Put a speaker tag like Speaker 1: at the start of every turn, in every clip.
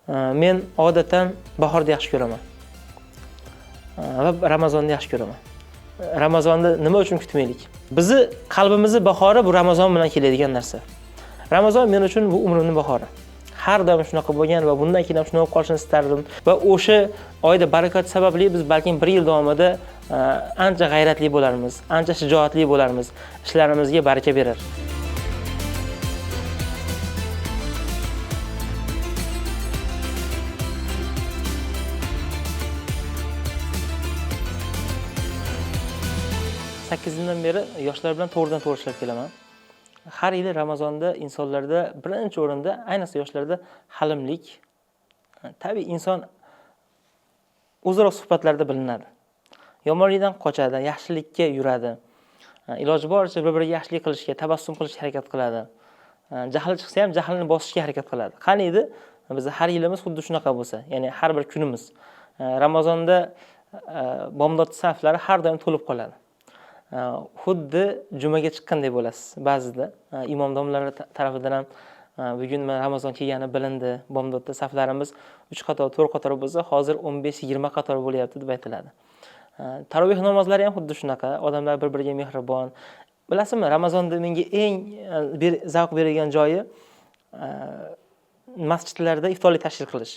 Speaker 1: Men odatdan bahorni yaxshi ko'raman va Ramazonni yaxshi ko'raman. Ramazonni nima uchun kutmaylik? Bizi qalbimizni bahori bu Ramazon bilan keladigan narsa. Ramazon men uchun bu umrimning bahori. Har doim shunaqa bo'lgan va bundan keyin ham shunaqa qolishini istardim va o'sha oyda barakat sababli biz balkim 1 yil davomida ancha g'ayratli bo'larmiz, ancha shijoatli bo'larmiz, ishlarimizga baraka berar. Sakkizindan beri yoshlar bilan to'g'ridan-to'g'ri ishlab kelaman. Har yili Ramazonda insonlarda birinchi o'rinda, ayniqsa yoshlarda halimlik, tabiiy inson o'zaro suhbatlarda bilinadi. Yomonlikdan qochadi, yaxshilikka yuradi. Iloji boricha bir-biriga yaxshilik qilishga, tabassum qilishga harakat qiladi. Jahli chiqsa ham jahlini bosishga harakat qiladi. Qani edi biz har yilimiz xuddi shunaqa bo'lsa, ya'ni har bir kunimiz Ramazonda bomdod saflari har doim to'lib qoladi. Xuddi jumaga chiqqanday bo'lasiz ba'zida. Imom domlalar tarafidan ham bugun Ramazon kelgani bilindi. Bomdodda saflarimiz 3 qator, 4 qator bo'lsa, hozir 15-20 qator bo'lyapti deb aytiladi. Tarovih namozlari ham xuddi shunaqa. Odamlar bir-biriga mehribon. Bilasizmi, Ramazonda menga eng zavq beradigan joyi masjidlarda iftorlik tashkil qilish.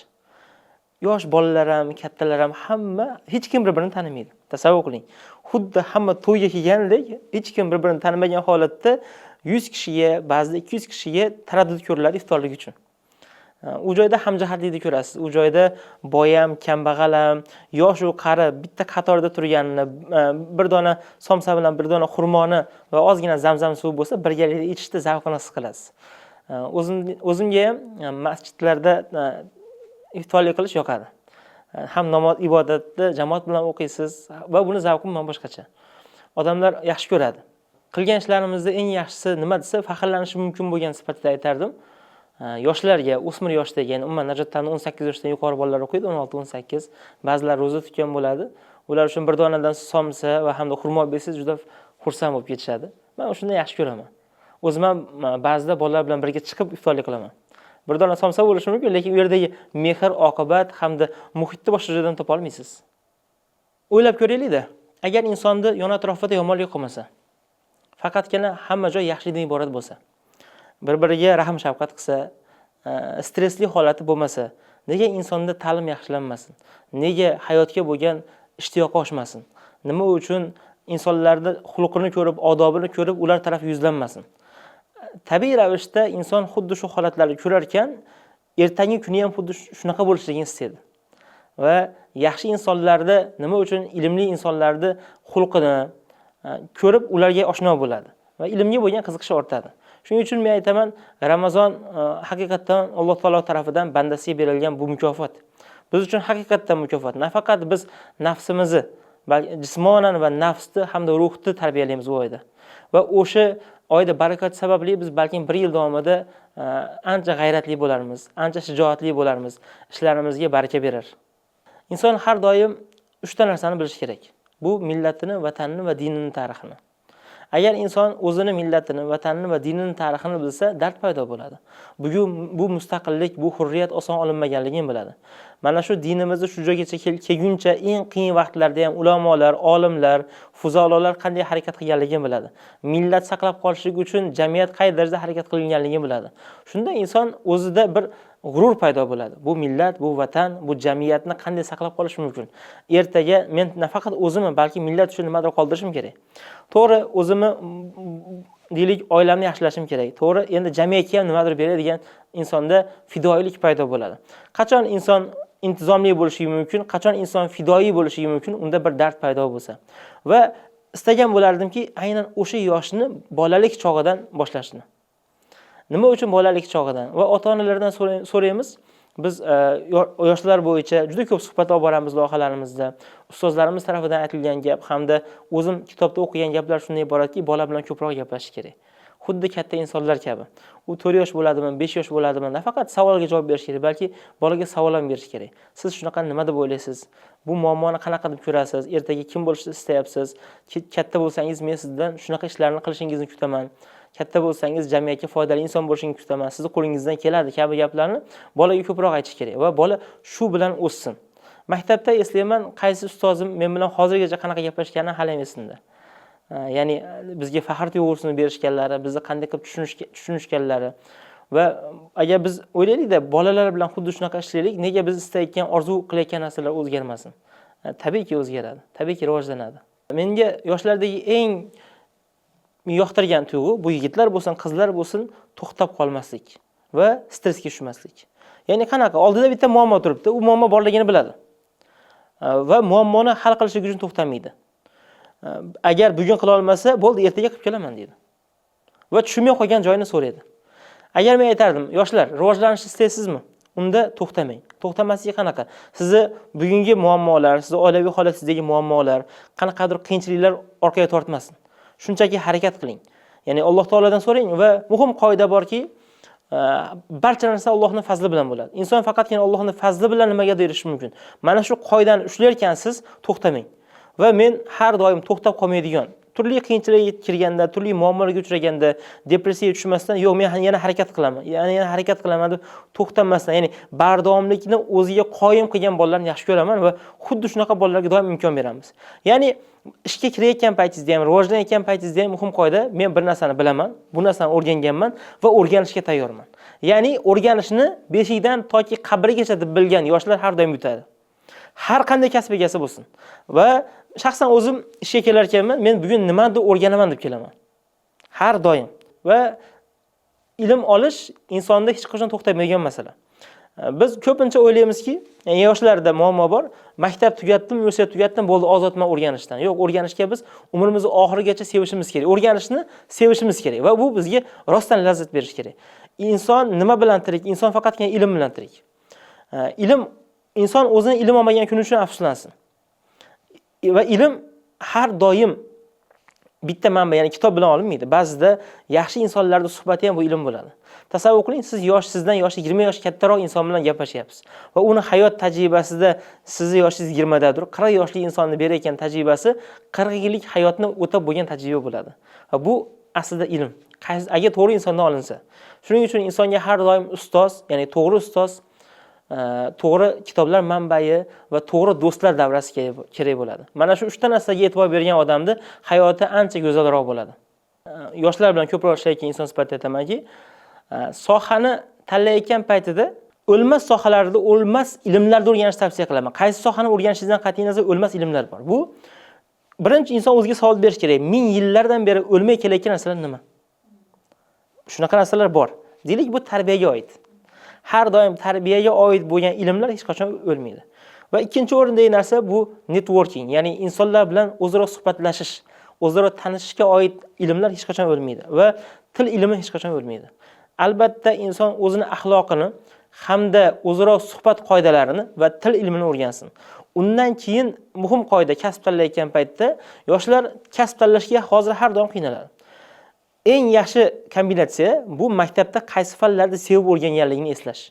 Speaker 1: Yosh bolalar ham, kattalar ham hamma hech kim bir-birini tanimaydi. Tasavvur qiling. Xuddi hamma to'yga kelgandek, hech kim bir-birini tanimagan holatda 100 kishiga, ba'zida 200 kishiga taraddud ko'riladi iftorlik uchun. U joyda hamjihatlikni ko'rasiz. U joyda boy ham, kambag'al ham, yosh va qari bitta qatorda turganini, bir dona somsa bilan bir dona xurmoni va ozgina zamzam suvi bo'lsa, birgalikda ichishda zavqini his qilasiz. O'zimga ham masjidlarda iftorlik qilish yoqadi. Ham namoz ibodatni jamoat bilan o'qiysiz va buni zavqi bilan boshqacha. Odamlar yaxshi ko'radi. Qilgan ishlarimizda eng yaxshisi nima desa, faxrlanish mumkin bo'lgan sifatida aytardim. Yoshlarga, o'smir yoshdagi, ya'ni umuman Najotlarning 18 yoshdan yuqori bolalar o'qiydi, 16-18. Ba'zilar roza tutgan bo'ladi. Ular uchun bir donadan somsa va hamda xurmo bersangiz juda xursand bo'lib ketishadi. Men shunday yaxshi ko'raman. O'zim ham ba'zida bolalar bilan birga chiqib iftorlik qilaman. Bir dona somsa bo'lishi mumkin, lekin u yerdagi mehr, oqibat hamda muhitni boshqa joydan topa olmaysiz. O'ylab ko'raylik-da, agar insonni yon atrofida yomonlik qilmasa, faqatgina hamma joy yaxshilikdan iborat bo'lsa, bir-biriga rahm shafqat qilsa, stressli holati bo'lmasa, nega insonda ta'lim yaxshilanmasin? Nega hayotga bo'lgan ishtiyoqi oshmasin? Nima uchun insonlarda xulqini ko'rib, odobini ko'rib, ular taraf yuzlanmasin? Tabiiy ravishda inson xuddi shu holatlarni ko'rar ekan, ertangi kuni ham xuddi shunaqa bo'lishligini istaydi. Va yaxshi insonlarda nima uchun ilmli insonlarni xulqini ko'rib, ularga oshno bo'ladi va ilmga bo'lgan qiziqishi ortadi. Shuning uchun men aytaman, Ramazon haqiqatan Alloh taolo tomonidan bandasiga berilgan bu mukofot. Biz uchun haqiqatan mukofot. Nafaqat biz nafsimizni, balki jismonan va nafsni hamda ruhni tarbiyalaymiz bu oyda. Va o'sha oyda barakat sababli biz balkim 1 yil davomida ancha g'ayratli bo'larmiz, ancha shijoatli bo'larmiz, ishlarimizga baraka berar. Inson har doim 3 ta narsani bilish kerak. Bu millatini, vatanini va dinini tarixini. Agar inson o'zini millatini, vatanini va dinini tarixini bilsa, dard paydo bo'ladi. Bugun bu mustaqillik, bu hurriyat oson olinmaganligini biladi. Mana shu dinimizni shu joygacha kelguncha eng qiyin vaqtlarda ham ulamolar, olimlar, fuzololar qanday harakat qilganligini biladi. Millat saqlab qolishligi uchun jamiyat qay darajada harakat qilinganligini biladi. Shunda inson o'zida bir g'urur paydo bo'ladi. Bu millat, bu vatan, bu jamiyatni qanday saqlab qolish mumkin? Ertaga men nafaqat o'zimni, balki millat uchun nimadir qoldirishim kerak. To'g'ri, o'zimni deylik, oilamni yaxshilashim kerak. To'g'ri, endi jamiyatga ham nimadir beradigan insonda fidoilik paydo bo'ladi. Qachon inson intizomli bo'lishi mumkin, qachon inson fidoyi bo'lishi mumkin, unda bir dard paydo bo'lsa. Va istagan bo'lardimki, aynan o'sha yoshni bolalik chog'idan boshlashni. Nima uchun bolalik chog'idan? Va ota-onalardan so'raymiz. Biz yoshlar bo'yicha juda ko'p suhbat olib boramiz loyihalarimizda. Ustozlarimiz tomonidan aytilgan gap hamda o'zim kitobda o'qigan gaplar shunday iboratki, bola bilan ko'proq gaplashish kerak. Xuddi katta insonlar kabi. U 4 yosh bo'ladimi, 5 yosh bo'ladimi, nafaqat savolga javob berish kerak, balki bolaga savol ham berish kerak. Siz shunaqa nima deb o'ylaysiz? Bu muammoni qanaqa deb ko'rasiz? Ertaga kim bo'lishni istayapsiz? Katta bo'lsangiz men sizdan shunaqa ishlarni qilishingizni kutaman. katta bo'lsangiz jamiyatga foydali inson bo'lishingni kutaman, sizni qo'lingizdan keladi kabi gaplarni bolaga ko'proq aytish kerak va bola shu bilan o'ssin. Maktabda eslayman, qaysi ustozim men bilan hozirgacha qanaqa gaplashganini hali esimda. Ya'ni bizga faxr tuyg'usini berishganlari, bizni qanday qilib tushunishganlari va agar biz o'ylaylik-da, bolalar bilan xuddi shunaqa ishlaylik, nega biz istayotgan, orzu qilayotgan narsalar o'zgarmasin? Tabiiyki o'zgaradi, tabiiyki rivojlanadi. Menga yoshlardagi eng yoqtirgan tuyg'u bu yigitlar bo'lsin, qizlar bo'lsin, to'xtab qolmaslik va stressga tushmaslik. Ya'ni qanaqa? Oldida bitta muammo turibdi, u muammo borligini biladi. Va muammoni hal qilish uchun to'xtamaydi. Agar bugun qila olmasa, bo'ldi, ertaga qilib kelaman deydi. Va tushunmay qolgan joyini so'raydi. Agar men aytardim, yoshlar, rivojlanishni istaysizmi? Unda to'xtamang. To'xtamaslik qanaqa? Sizni bugungi muammolar, sizni oilaviy holatingizdagi muammolar, qanaqadir qiyinchiliklar orqaga tortmasin. Shunchaki harakat qiling. Ya'ni Alloh taoladan so'rang va muhim qoida borki, barcha narsa Allohning fazli bilan bo'ladi. Inson faqatgina Allohning fazli bilan nimagadir erishishi mumkin. Mana shu qoidani ushlayotgansiz, to'xtamang. Va men har doim to'xtab qolmaydigan, turli qiyinchiliklarga kirganda, turli muammolarga uchraganda, depressiyaga tushmasdan, yo'q, men yana harakat qilaman. Yana harakat qilaman deb to'xtamasdan, ya'ni bardavomlikni o'ziga qoyim qilgan bolalarni yaxshi ko'raman va xuddi shunaqa bolalarga doim imkon beramiz. Ya'ni ishga kirayotgan paytingizda ham, rivojlanayotgan paytingizda ham muhim qoida, men bir narsani bilaman, bu narsani o'rganganman va o'rganishga tayyorman. Ya'ni o'rganishni beshikdan toki qabrigacha deb bilgan yoshlar har doim yutadi. Har qanday kasb egasi bo'lsin. Va shaxsan o'zim ishga kelar ekanman, men bugun nimani o'rganaman deb kelaman. Har doim. Va ilm olish insonda hech qachon to'xtamaydigan masala. Biz ko'pincha o'ylaymizki, yoshlarda muammo bor. Maktab tugatdim, universitet tugatdim, bo'ldi, ozodman o'rganishdan. Yo'q, o'rganishga biz umrimizni oxirigacha sevishimiz kerak. O'rganishni sevishimiz kerak va bu bizga rostdan lazzat berish kerak. Inson nima bilan tirik? Inson faqatgina ilm bilan tirik. Inson o'zini ilm olmagan kuni uchun afsuslansin. Va ilm har doim bitta manba, ya'ni kitob bilan olinmaydi. Ba'zida yaxshi insonlarning suhbati ham bu ilm bo'ladi. Tasavvur qiling, siz sizdan yoshi 20 yosh kattaroq inson bilan gaplashyapsiz va uni hayot tajribasida sizni yoshingiz 20 dadir, 40 yoshli insonni berayotgan tajribasi 40 yillik hayotni o'tab bo'lgan tajriba bo'ladi. Va bu aslida ilm. Agar to'g'ri insondan olinsa. Shuning uchun insonga har doim ustoz, ya'ni to'g'ri ustoz, to'g'ri kitoblar manbai va to'g'ri do'stlar davrasi kerak bo'ladi. Mana shu 3 ta narsaga e'tibor bergan odamni hayoti ancha go'zalroq bo'ladi. Yoshlar bilan ko'proq ishlayotgan inson sifatida aytamanki, sohani tanlayotgan paytida o'lmas sohalarda o'lmas ilmlarni o'rganishni tavsiya qilaman. Qaysi sohani o'rganishingizdan qat'iy nazar o'lmas ilmlar bor. Bu birinchi inson o'ziga savol berish kerak. 1000 yillardan beri o'lmay kelayotgan narsalar nima? Shunaqa narsalar bor. Deylik, bu tarbiyaga oid. Har doim tarbiyaga oid bo'lgan ilmlar hech qachon o'lmaydi. Va ikkinchi o'rindagi narsa bu networking, ya'ni insonlar bilan o'zaro suhbatlashish, o'zaro tanishishga oid ilmlar hech qachon o'lmaydi va til ilmi hech qachon o'lmaydi. Albatta inson o'zini axloqini hamda o'zaro suhbat qoidalarini va til ilmini o'rgansin. Undan keyin muhim qoida kasb tanlayotgan paytda yoshlar kasb tanlashga hozir har doim qiynaladi. Eng yaxshi kombinatsiya bu maktabda qaysi fanlarni sevib o'rganganligini eslash.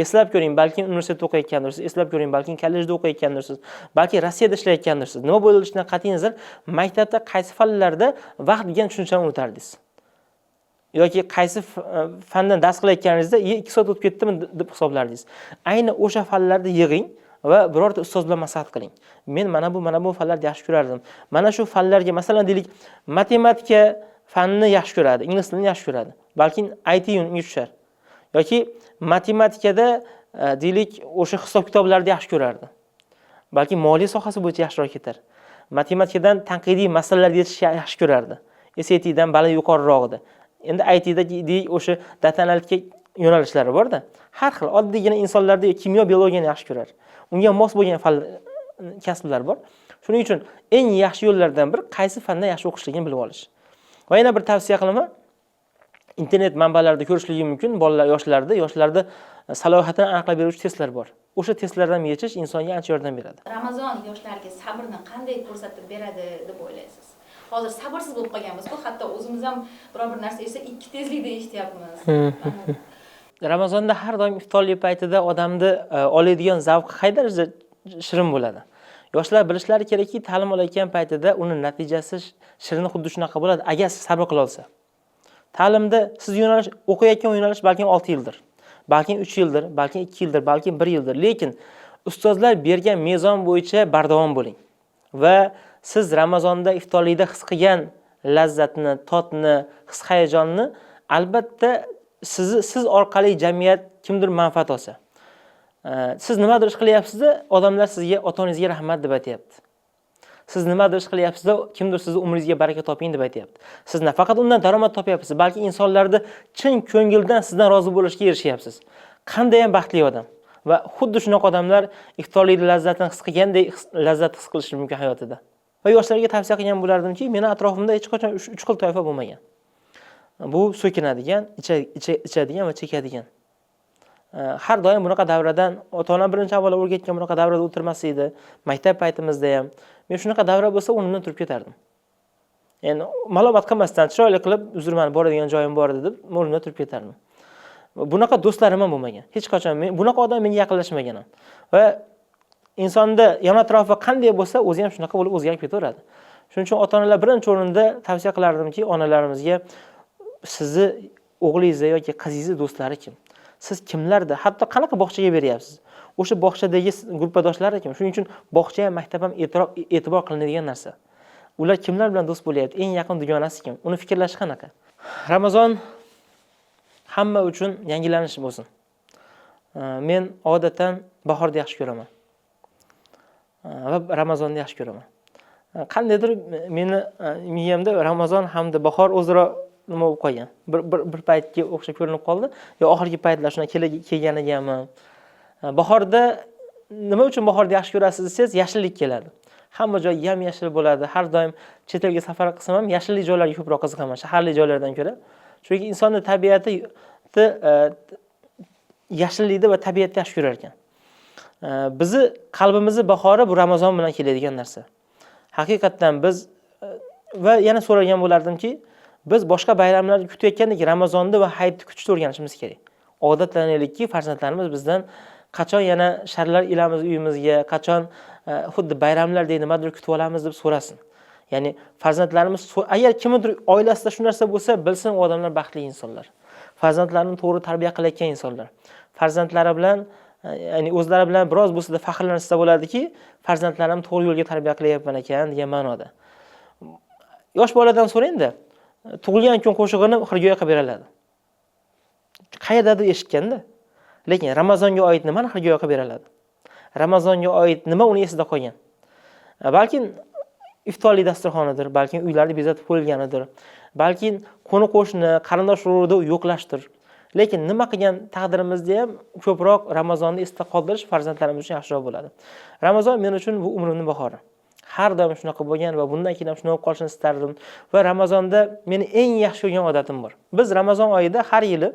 Speaker 1: Eslab ko'ring, balki universitetda o'qiyotgandirsiz, eslab ko'ring, balki kollejda o'qiyotgandirsiz, balki Rossiyada ishlayotgandirsiz. Nima bo'lishidan qat'iy nazar, maktabda qaysi fanlarda vaqt degan tushunchani unutardingiz. Yoki qaysi fandan dars qilayotganingizda 2 soat o'tib ketdimi deb hisoblardingiz. Ayni o'sha fanlarni yig'ing va birorta ustoz bilan maslahat qiling. Men mana bu fanlarni yaxshi ko'rardim. Mana shu fanlarga, masalan, deylik, matematika fanni yaxshi ko'radi, ingliz tilini yaxshi ko'radi. Balki IT yo'lga tushar. Yoki matematikada deylik, o'sha hisob kitoblarni yaxshi ko'rardi. Balki moliya sohasi bo'yicha yaxshiroq ketar. Matematikadan tanqidiy masalalarga yechishni yaxshi ko'rardi. SAT dan bali yuqoriroq edi. Endi IT da deylik, o'sha data analitika yo'nalishlari bor-da. Har xil oddiygina insonlarda kimyo, biologiyani yaxshi ko'rar. Unga mos bo'lgan fan kasblar bor. Shuning uchun eng yaxshi yo'llardan biri qaysi fandan yaxshi o'qishligini bilib olish. Va yana bir tavsiya qilaman. Internet manbalarida ko'rishligi mumkin bolalar, yoshlarda salohiyatini aniqlab beruvchi testlar bor. O'sha testlardan yechish insonga ancha yordam beradi.
Speaker 2: Ramazon yoshlarga sabrni qanday ko'rsatib beradi deb o'ylaysiz? Hozir sabrsiz bo'lib qolganmiz-ku, hatto o'zimiz ham biror bir narsa esa 2 tezlikda eshityapmiz.
Speaker 1: Ramazonda har doim iftorlik paytida odamni oladigan zavq qay darajada shirin bo'ladi. Yoshlar bilishlari kerakki, ta'lim olayotgan paytida uni natijasi shirini xuddi shunaqa bo'ladi, agar sabr qila olsa. Ta'limda siz yo'nalish o'qiyotgan yo'nalish balkim 6 yildir, balkim 3 yildir, balkim 2 yildir, balkim 1 yildir. Lekin ustozlar bergan mezon bo'yicha bardavom bo'ling. Va siz Ramazonda iftorlikda his qilgan lazzatni, totni, his-hayajonni albatta siz orqali jamiyat kimdir manfaat olsa. Siz nimadir ish qilyapsiz-da, odamlar sizga, ota-onangizga rahmat deb aytayapti. Siz nimadir ish qilyapsiz-da, kimdir sizni umringizga baraka toping deb aytayapti. Siz nafaqat undan daromad topyapsiz, balki insonlarni chin ko'ngildan sizdan rozi bo'lishga erishyapsiz. Qanday ham baxtli odam. Va xuddi shunaqa odamlar iftorlikda lazzatni his qilgandek lazzat his qilishi mumkin hayotida. Va yoshlarga tavsiya qilgan bo'lardimki, meni atrofimda hech qachon 3 xil toifa bo'lmagan. Bu so'kinadigan, ichadigan va chekadigan. Har doim bunaqa davradan ota-onam birinchi avvalo o'rgatgan bunaqa davrada o'tirmas edi. Maktab paytimizda ham men shunaqa davra bo'lsa o'rnimdan turib ketardim. Endi malomat qilmasdan chiroyli qilib, uzr, meni boradigan joyim bor edi deb o'rnimdan turib ketardim. Bunaqa do'stlarim ham bo'lmagan. Hech qachon bunaqa odam menga yaqinlashmagan. Va insonda yon atrofi qanday bo'lsa, o'zi ham shunaqa bo'lib o'zgarib ketaveradi. Shuning uchun ota-onalar birinchi o'rinda tavsiya qilardimki, onalarimizga sizni o'g'lingizni yoki qizingizni do'stlari kim? Siz kimlarda, hatto qanaqa bog'chaga beryapsiz? O'sha bog'chadagi guruhdoshlari kim? Shuning uchun bog'cha ham, maktab ham e'tibor qilinadigan narsa. Ular kimlar bilan do'st bo'lyapti? Eng yaqin dugonasi kim? Uni fikrlash qanaqa? Ramazon hamma uchun yangilanish bo'lsin. Men odatdan bahorni yaxshi ko'raman. Va Ramazonni yaxshi ko'raman. Qandaydir meni miyamda Ramazon hamda bahor o'zaro nima bo'lib qolgan. Bir paytga o'xshab ko'rinib qoldi. Yo oxirgi paytlar shuna kelgan ekanmi? Bahorda nima uchun bahorni yaxshi ko'rasiz desangiz, yashillik keladi. Hamma joy yam-yashil bo'ladi. Har doim chet elga safar qilsam ham yashillik joylarga ko'proq qiziqaman, shaharli joylardan ko'ra. Chunki insonning tabiati yashillikda va tabiatda yaxshi ko'rar ekan. Bizi qalbimizni bahori bu Ramazon bilan keladigan narsa. Haqiqatdan biz va yana so'ragan bo'lardimki, biz boshqa bayramlarni kutayotgandek Ramazonni va hayitni kutishni o'rganishimiz kerak. Odatlanaylikki, farzandlarimiz bizdan qachon yana sharlar ilamiz uyimizga, qachon xuddi bayramlardek nimadir kutib olamiz deb so'rasin. Ya'ni farzandlarimiz agar kimdir oilasida shu narsa bo'lsa, bilsin u odamlar baxtli insonlar. Farzandlarini to'g'ri tarbiya qilayotgan insonlar. Farzandlari bilan ya'ni o'zlari bilan biroz bo'lsa-da faxrlansa bo'ladiki, farzandlarim to'g'ri yo'lga tarbiya qilyapman ekan degan ma'noda. Yosh boladan so'rayda, tug'ilgan kun qo'shig'ini xirgoyi qilib beriladi. Qayerdadir eshitganda. Lekin Ramazonga oid nimani xirgoyi qilib beriladi? Ramazonga oid nima uni esida qolgan? Balki iftorlik dasturxonidir, balki uylarni bezatib qo'yilganidir, balki qo'ni-qo'shni, qarindosh urug'ida yo'qlashdir. Lekin nima qilgan taqdirimizda ham ko'proq Ramazonni esda qoldirish farzandlarimiz uchun yaxshiroq bo'ladi. Ramazon men uchun bu umrimning bahori. Har doim shunaqa bo'lgan va bundan keyin ham shunaqa qolishini istardim. Va Ramazonda meni eng yaxshi ko'rgan odatim bor. Biz Ramazon oyida har yili,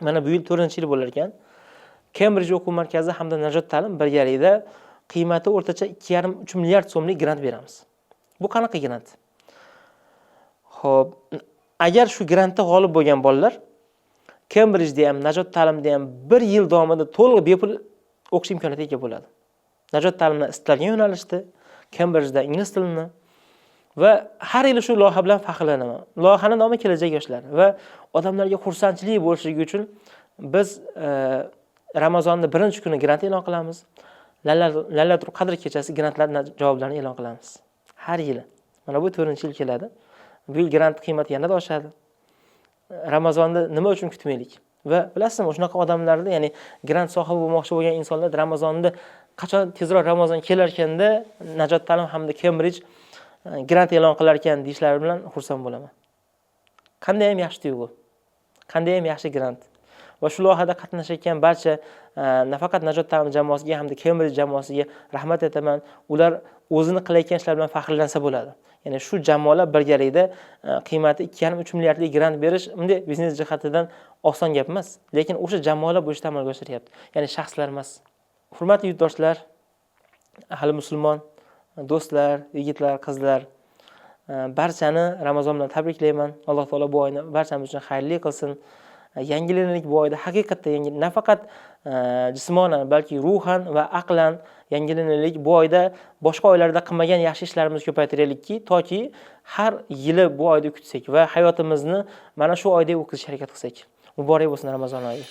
Speaker 1: mana bu yil 4-yil bo'lar ekan, Cambridge o'quv markazi hamda Najot ta'lim birgalikda qiymati o'rtacha 2,5-3 milliard so'mlik grant beramiz. Bu qanaqa grant? Xo'p, agar shu grantda g'olib bo'lgan bolalar Cambridge'da ham, Najot ta'limda ham 1 yil davomida to'liq bepul o'qish imkoniyatiga ega bo'ladi. Najot ta'limda istalgan yo'nalishda, Cambridge'da ingliz tilini va har yil shu loyiha bilan faxrlanaman. Loyihaning nomi kelajak yoshlar va odamlarga xursandchilik bo'lishligi uchun biz Ramazonning 1-kuni grant e'lon qilamiz. Laylatul Qadr kechasi grantlar javoblarini e'lon qilamiz. Har yili. Mana bu 4-yil keladi. Bu yil grant qiymati yanada oshadi. Ramazonni nima uchun kutmaylik? Va bilasizmi, shunaqa odamlarni, ya'ni grant sohibi bo'lmoqchi bo'lgan insonlar Ramazonni qachon tezroq Ramazon kelar ekanda Najot ta'lim hamda Cambridge grant e'lon qilar ekan deyishlari bilan xursand bo'laman. Qanday ham yaxshi tuyg'u. Qanday ham yaxshi grant. Va shu loyihada qatnashayotgan barcha nafaqat Najot ta'lim jamoasiga hamda Cambridge jamoasiga rahmat aytaman. Ular o'zini qilayotgan ishlar bilan faxrlansa bo'ladi. Ya'ni shu jamoalar birgalikda qiymati 2,5-3 milliardlik grant berish bunday biznes jihatidan oson gap emas, lekin o'sha jamoalar bu ishni amalga oshiryapti. Ya'ni shaxslar emas. Hurmatli yurtdoshlar, ahli musulmon do'stlar, yigitlar, qizlar, barchani Ramazon bilan tabriklayman. Alloh taolo bu oyni barchamiz uchun xayrli qilsin. yangilanaylik bu oyda haqiqatda nafaqat jismonan, balki ruhan va aqlan yangilanaylik. Bu oyda boshqa oylarda qilmagan yaxshi ishlarimizni ko'paytiraylikki, toki har yili bu oyda kutsak va hayotimizni mana shu oyda o'tkazishga harakat qilsak. Muborak bo'lsin Ramazon oyi.